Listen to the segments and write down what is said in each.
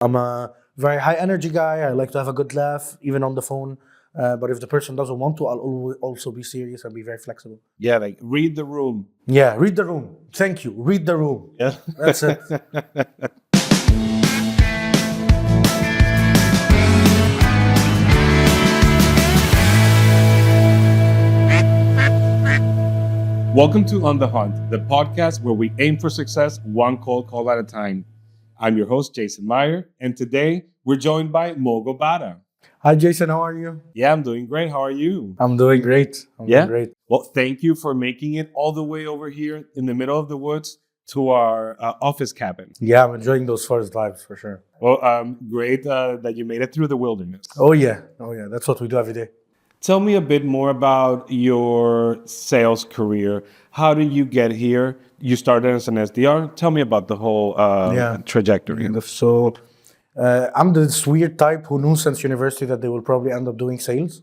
I'm a very high energy guy. I like to have a good laugh, even on the phone. But if the person doesn't want to, I'll also be serious and be very flexible. Yeah, like read the room. Yeah, read the room. Thank you. Read the room. Yeah. That's it. Welcome to On the Hunt, the podcast where we aim for success one cold call at a time. I'm your host, Jason Meyer, and today we're joined by Moh Ghobara. Hi, Jason. How are you? Yeah, I'm doing great. How are you? I'm doing great. Yeah? Doing great. Well, thank you for making it all the way over here in the middle of the woods to our office cabin. Yeah, I'm enjoying those first vibes for sure. Well, great that you made it through the wilderness. Oh yeah. That's what we do every day. Tell me a bit more about your sales career. How did you get here? You started as an SDR. Tell me about the whole trajectory. So I'm this weird type who knew since university that they will probably end up doing sales.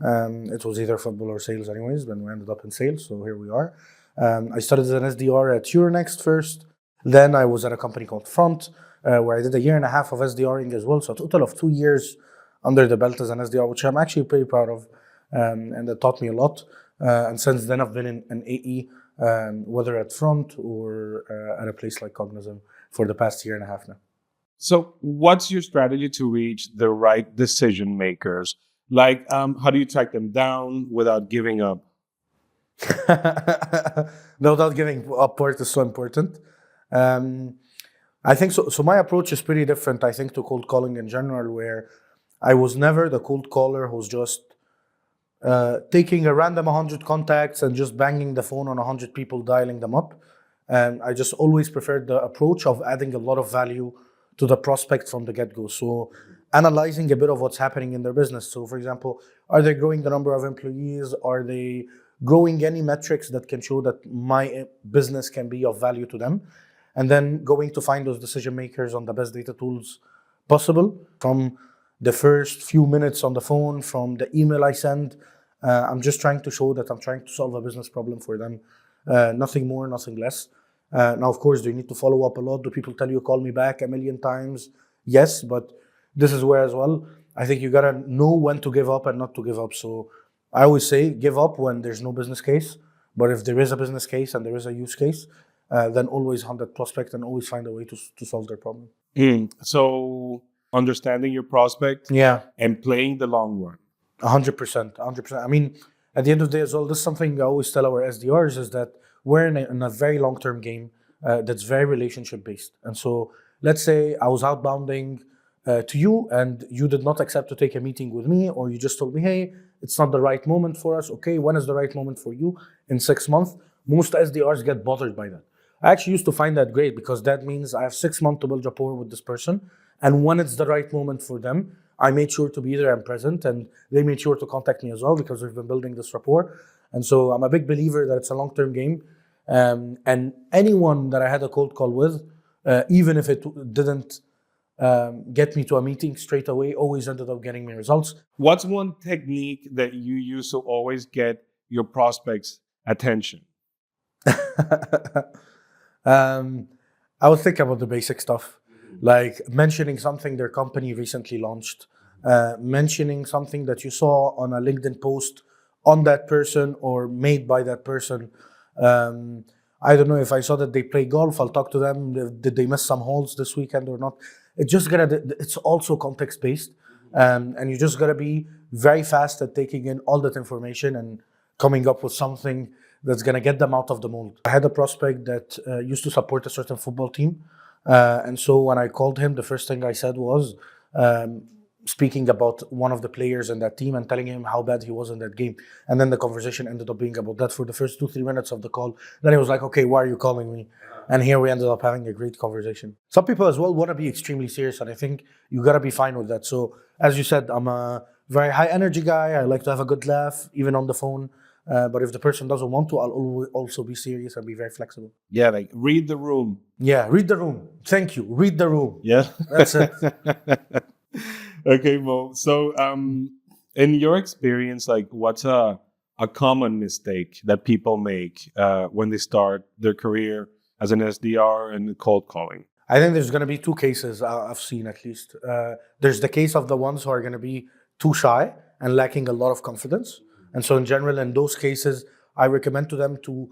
It was either football or sales anyways, then we ended up in sales, so here we are. I started as an SDR at Euronext first. Then I was at a company called Front, where I did a year and a half of SDRing as well, so a total of 2 years under the belt as an SDR, which I'm actually pretty proud of, and that taught me a lot. And since then, I've been in an AE, whether at Front or at a place like Cognism for the past year and a half now. So what's your strategy to reach the right decision makers? Like, how do you track them down without giving up? Without giving up part is so important. I think so. So my approach is pretty different, I think, to cold calling in general, where I was never the cold caller who's just taking a random 100 contacts and just banging the phone on 100 people, dialing them up. And I just always preferred the approach of adding a lot of value to the prospect from the get-go. So analyzing a bit of what's happening in their business. So for example, are they growing the number of employees? Are they growing any metrics that can show that my business can be of value to them? And then going to find those decision makers on the best data tools possible. From the first few minutes on the phone, from the email I send, I'm just trying to show that I'm trying to solve a business problem for them. Nothing more, nothing less. Now, of course, do you need to follow up a lot? Do people tell you, call me back a million times? Yes, but this is where as well, I think you gotta know when to give up and not to give up. So I always say give up when there's no business case. But if there is a business case and there is a use case, then always hunt that prospect and always find a way to solve their problem. So understanding your prospect and playing the long run. 100%. I mean, at the end of the day as well, this is something I always tell our SDRs is that we're in a very long-term game that's very relationship-based. And so let's say I was outbounding to you and you did not accept to take a meeting with me, or you just told me, hey, it's not the right moment for us. Okay, when is the right moment for you? In 6 months. Most SDRs get bothered by that. I actually used to find that great because that means I have 6 months to build rapport with this person. And when it's the right moment for them, I made sure to be there and present, and they made sure to contact me as well because we've been building this rapport. And so I'm a big believer that it's a long-term game. And anyone that I had a cold call with, even if it didn't get me to a meeting straight away, always ended up getting me results. What's one technique that you use to always get your prospects' attention? I would think about the basic stuff, like mentioning something their company recently launched, mentioning something that you saw on a LinkedIn post on that person or made by that person. I don't know, if I saw that they play golf, I'll talk to them. Did they miss some holes this weekend or not? It's also context based, and you just gotta be very fast at taking in all that information and coming up with something that's gonna get them out of the mold. I had a prospect that used to support a certain football team, and so when I called him, the first thing I said was speaking about one of the players in that team and telling him how bad he was in that game. And then the conversation ended up being about that for the first 2-3 minutes of the call. Then he was like, okay, why are you calling me? And here we ended up having a great conversation. Some people as well want to be extremely serious, and I think you got to be fine with that. So as you said, I'm a very high energy guy. I like to have a good laugh, even on the phone. But if the person doesn't want to, I'll also be serious and be very flexible. Yeah, like read the room. Yeah, read the room. Thank you. Read the room. Yeah. That's it. Okay, Mo. So in your experience, like what's a common mistake that people make when they start their career as an SDR and cold calling? I think there's going to be two cases I've seen at least. There's the case of the ones who are going to be too shy and lacking a lot of confidence. And so, in general, in those cases, I recommend to them to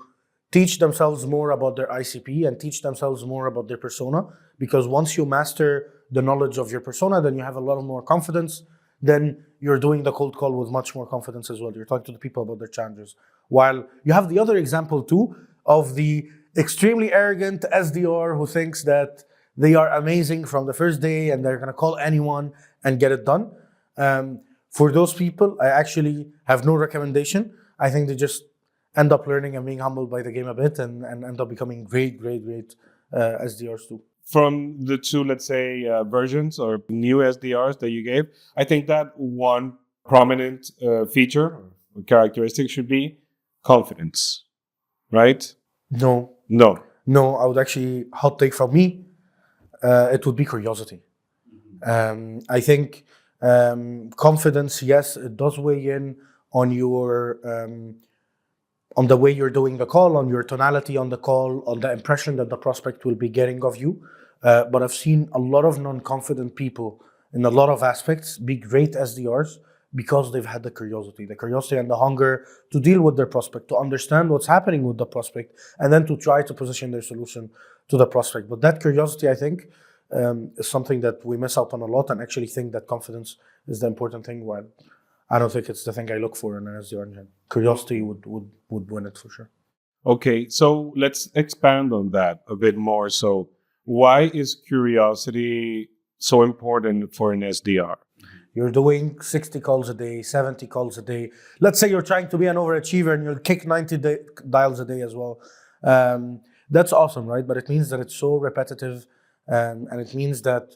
teach themselves more about their ICP and teach themselves more about their persona. Because once you master the knowledge of your persona, then you have a lot of more confidence. Then you're doing the cold call with much more confidence as well. You're talking to the people about their challenges. While you have the other example too of the extremely arrogant SDR who thinks that they are amazing from the first day and they're going to call anyone and get it done. For those people, I actually have no recommendation. I think they just end up learning and being humbled by the game a bit and end up becoming great SDRs too. From the two, let's say, versions or new SDRs that you gave, I think that one prominent feature or characteristic should be confidence, right? No, I would actually, hot take from me, it would be curiosity. I think confidence, yes, it does weigh in on your on the way you're doing the call, on your tonality on the call, on the impression that the prospect will be getting of you. But I've seen a lot of non-confident people in a lot of aspects be great SDRs because they've had the curiosity and the hunger to deal with their prospect, to understand what's happening with the prospect, and then to try to position their solution to the prospect. But that curiosity, I think, is something that we miss out on a lot, and actually think that confidence is the important thing. While I don't think it's the thing I look for in an SDR engine. Curiosity would win it for sure. Okay, so let's expand on that a bit more. So why is curiosity so important for an SDR? You're doing 60 calls a day, 70 calls a day. Let's say you're trying to be an overachiever and you'll kick 90 dials a day as well. That's awesome, right? But it means that it's so repetitive. And it means that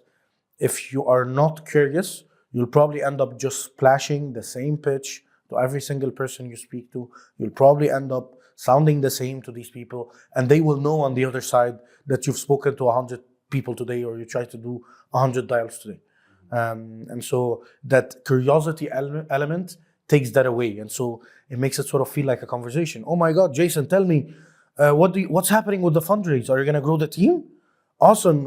if you are not curious, you'll probably end up just splashing the same pitch to every single person you speak to. You'll probably end up sounding the same to these people, and they will know on the other side that you've spoken to 100 people today, or you try to do 100 dials today. And so that curiosity element takes that away, and so it makes it sort of feel like a conversation. Oh my God, Jason, tell me, what's happening with the fundraise? Are you going to grow the team? Awesome.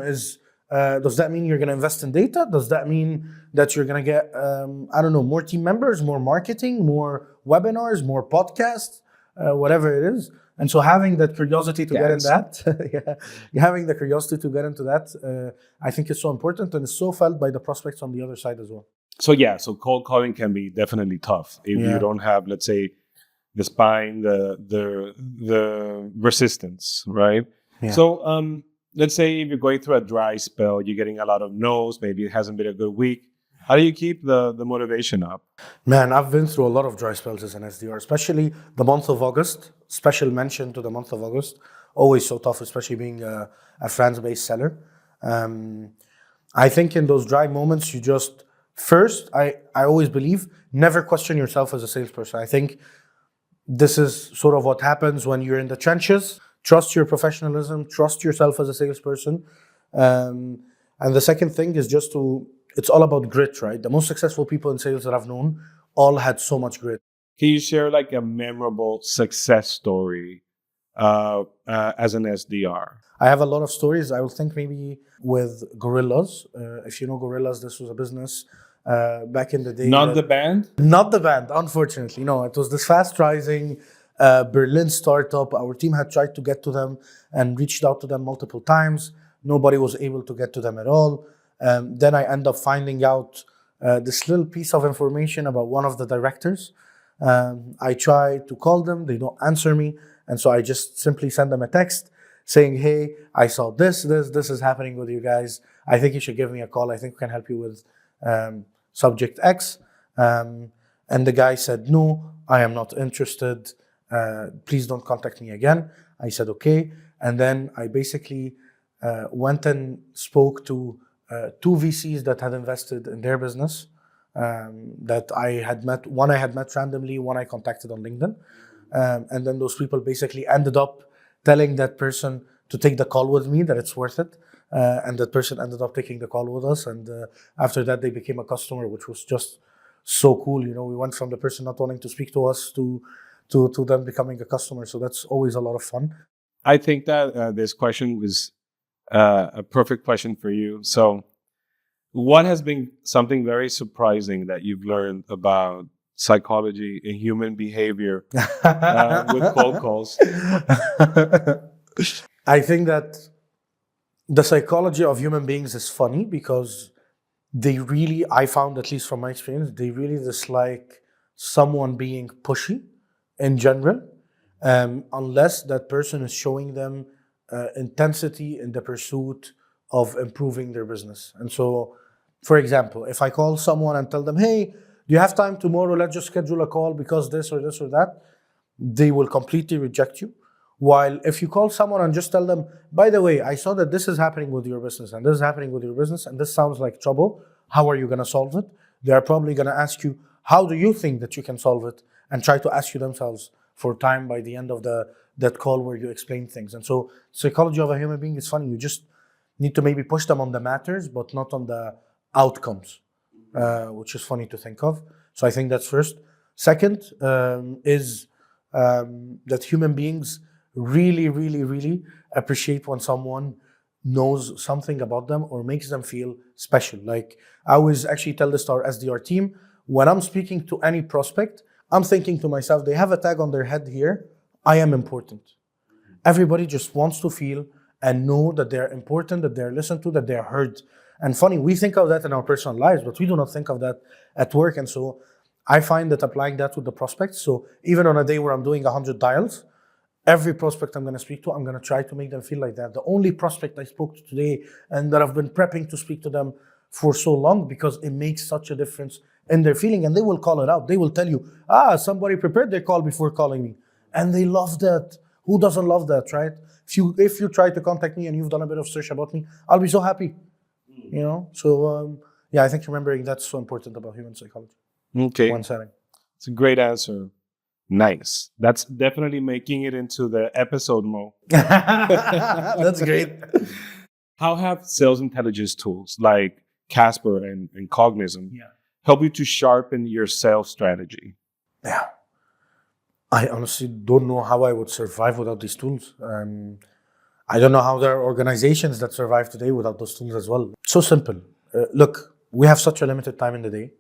Does that mean you're going to invest in data? Does that mean that you're going to get, more team members, more marketing, more webinars, more podcasts, whatever it is? And so having that curiosity to get in that, having the curiosity to get into that, I think is so important, and it's so felt by the prospects on the other side as well. So cold calling can be definitely tough if you don't have, let's say, the spine, the resistance, right? Yeah. So let's say if you're going through a dry spell, you're getting a lot of no's, maybe it hasn't been a good week. How do you keep the motivation up? Man, I've been through a lot of dry spells as an SDR, especially the month of August. Special mention to the month of August. Always so tough, especially being a France-based seller. I think in those dry moments, you just, first, I always believe, never question yourself as a salesperson. I think this is sort of what happens when you're in the trenches. Trust your professionalism, trust yourself as a salesperson. And the second thing is just it's all about grit, right? The most successful people in sales that I've known all had so much grit. Can you share like a memorable success story as an SDR? I have a lot of stories. I will think maybe with Gorillas. If you know Gorillas, this was a business back in the day. Not the band? Not the band, unfortunately. No, it was this fast-rising Berlin startup. Our team had tried to get to them and reached out to them multiple times. Nobody was able to get to them at all. Then I end up finding out this little piece of information about one of the directors. I try to call them, they don't answer me. And so I just simply send them a text saying, hey, I saw this is happening with you guys. I think you should give me a call. I think we can help you with subject X. And the guy said, no, I am not interested. Please don't contact me again. I said, okay. And then I basically went and spoke to two VCs that had invested in their business that I had met. One I had met randomly, one I contacted on LinkedIn. And then those people basically ended up telling that person to take the call with me, that it's worth it. And that person ended up taking the call with us. And after that, they became a customer, which was just so cool. You know, we went from the person not wanting to speak to us to them becoming a customer. So that's always a lot of fun. I think that this question was a perfect question for you. So, what has been something very surprising that you've learned about psychology and human behavior with cold calls? I think that the psychology of human beings is funny because they really, I found, at least from my experience, they really dislike someone being pushy in general, unless that person is showing them intensity in the pursuit of improving their business. And so, for example, if I call someone and tell them, hey, do you have time tomorrow? Let's just schedule a call because this or this or that, they will completely reject you. While if you call someone and just tell them, by the way, I saw that this is happening with your business and this is happening with your business and this sounds like trouble, how are you going to solve it? They are probably going to ask you, how do you think that you can solve it? And try to ask you themselves for time by the end of that call where you explain things. And so psychology of a human being is funny. You just need to maybe push them on the matters, but not on the outcomes, which is funny to think of. So I think that's first. Second is that human beings really, really, really appreciate when someone knows something about them or makes them feel special. Like I always actually tell this to our SDR team, when I'm speaking to any prospect, I'm thinking to myself, they have a tag on their head here, I am important. Everybody just wants to feel and know that they're important, that they're listened to, that they're heard. And funny, we think of that in our personal lives, but we do not think of that at work. And so I find that applying that with the prospects. So even on a day where I'm doing 100 dials, every prospect I'm going to speak to, I'm going to try to make them feel like that. The only prospect I spoke to today and that I've been prepping to speak to them for so long, because it makes such a difference in their feeling, and they will call it out. They will tell you, somebody prepared their call before calling me. And they love that. Who doesn't love that, right? If you try to contact me and you've done a bit of search about me, I'll be so happy. You know? So I think remembering that's so important about human psychology. Okay. One setting. It's a great answer. Nice. That's definitely making it into the episode, Mo. That's great. How have sales intelligence tools like Casper and Cognism help you to sharpen your sales strategy? Yeah. I honestly don't know how I would survive without these tools. I don't know how there are organizations that survive today without those tools as well. So simple. Look, we have such a limited time in the day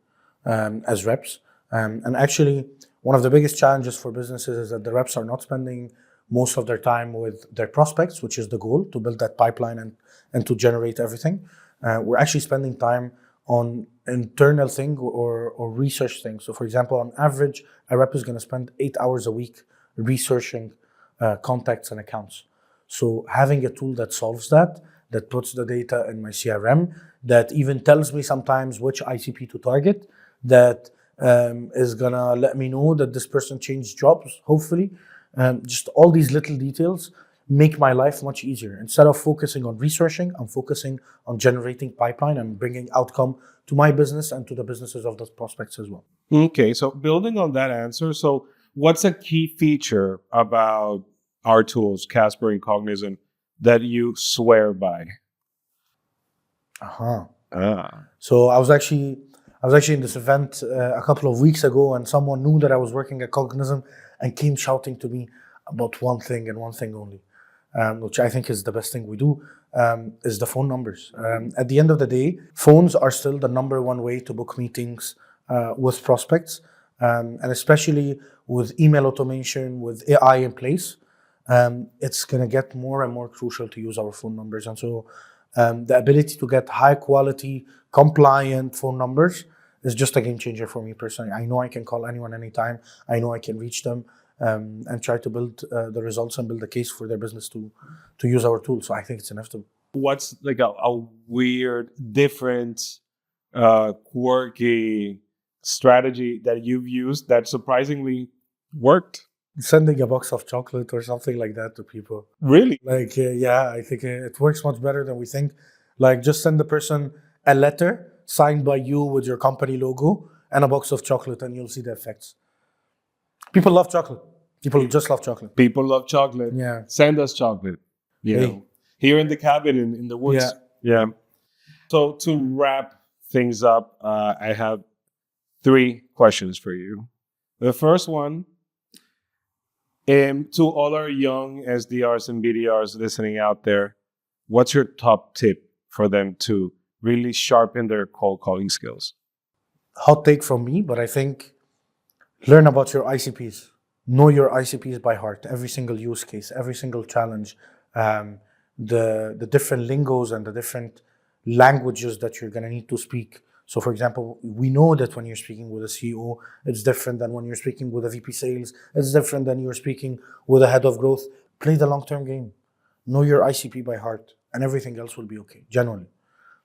as reps. And actually, one of the biggest challenges for businesses is that the reps are not spending most of their time with their prospects, which is the goal, to build that pipeline and to generate everything. We're actually spending time on internal thing or research things. So for example, on average, a rep is going to spend 8 hours a week researching contacts and accounts. So having a tool that solves that puts the data in my CRM, that even tells me sometimes which ICP to target, that is gonna let me know that this person changed jobs, hopefully. Just all these little details make my life much easier. Instead of focusing on researching, I'm focusing on generating pipeline and bringing outcome to my business and to the businesses of those prospects as well. Okay, so building on that answer, so what's a key feature about our tools, Casper and Cognism, that you swear by? So I was actually in this event a couple of weeks ago, and someone knew that I was working at Cognism and came shouting to me about one thing and one thing only, which I think is the best thing we do, is the phone numbers. At the end of the day, phones are still the number one way to book meetings with prospects, and especially with email automation, with AI in place, it's going to get more and more crucial to use our phone numbers. And so the ability to get high quality, compliant phone numbers is just a game changer for me personally. I know I can call anyone anytime. I know I can reach them and try to build the results and build a case for their business to use our tool. So I think it's inevitable. What's like a weird, different, quirky strategy that you've used that surprisingly worked? Sending a box of chocolate or something like that to people. Really? Like, I think it works much better than we think. Like, just send the person a letter signed by you with your company logo and a box of chocolate, and you'll see the effects. People love chocolate. People just love chocolate. People love chocolate. Yeah. Send us chocolate. You know, here in the cabin in the woods. Yeah. So to wrap things up, I have 3 questions for you. The first one, to all our young SDRs and BDRs listening out there, what's your top tip for them to really sharpen their cold calling skills? Hot take from me, but I think learn about your ICPs. Know your ICPs by heart. Every single use case, every single challenge, the different lingos and the different languages that you're going to need to speak. So, for example, we know that when you're speaking with a CEO, it's different than when you're speaking with a VP sales. It's different than you're speaking with a head of growth. Play the long-term game. Know your ICP by heart, and everything else will be okay, generally.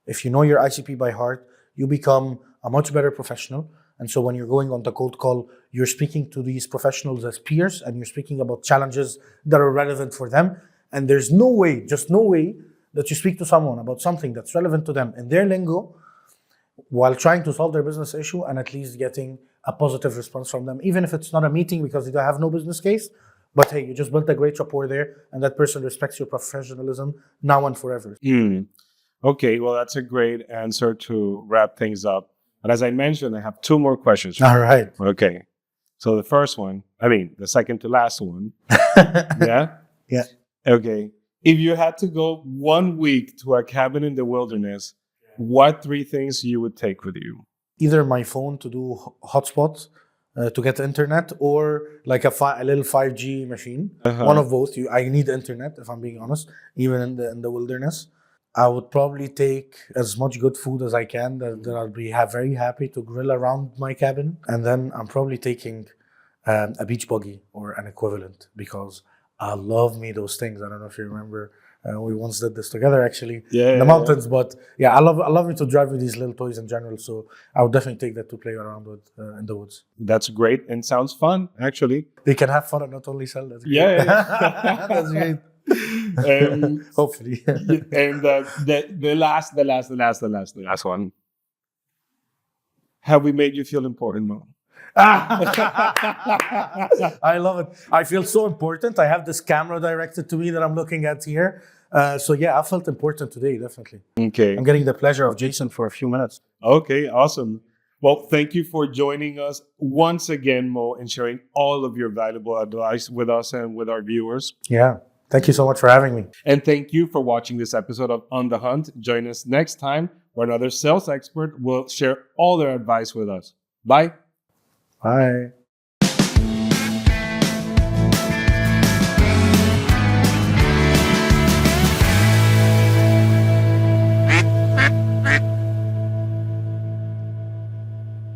If you know your ICP by heart, you become a much better professional. And so when you're going on the cold call, you're speaking to these professionals as peers, and you're speaking about challenges that are relevant for them. And there's no way, just no way, that you speak to someone about something that's relevant to them in their lingo while trying to solve their business issue and at least getting a positive response from them, even if it's not a meeting because they have no business case. But hey, you just built a great rapport there, and that person respects your professionalism now and forever. Okay, well, that's a great answer to wrap things up. And as I mentioned, I have two more questions. All right. Okay. So the first one, the second to last one. Yeah? Yeah. Okay. If you had to go 1 week to a cabin in the wilderness, what 3 things you would take with you? Either my phone to do hotspots, to get internet, or like a little 5G machine. One of both. I need internet, if I'm being honest, even in the wilderness. I would probably take as much good food as I can that I'll be very happy to grill around my cabin. And then I'm probably taking a beach buggy or an equivalent, because I love me those things. I don't know if you remember, we once did this together actually in the mountains. But yeah, I love me to drive with these little toys in general. So I would definitely take that to play around with in the woods. That's great and sounds fun, actually. They can have fun and not only sell. That's great. Yeah. That's great. Hopefully. And the last one. Have we made you feel important, Mo? I love it. I feel so important. I have this camera directed to me that I'm looking at here. So yeah, I felt important today, definitely. Okay. I'm getting the pleasure of Jason for a few minutes. Okay, awesome. Well, thank you for joining us once again, Mo, and sharing all of your valuable advice with us and with our viewers. Yeah. Thank you so much for having me. And thank you for watching this episode of On the Hunt. Join us next time where another sales expert will share all their advice with us. Bye. Bye.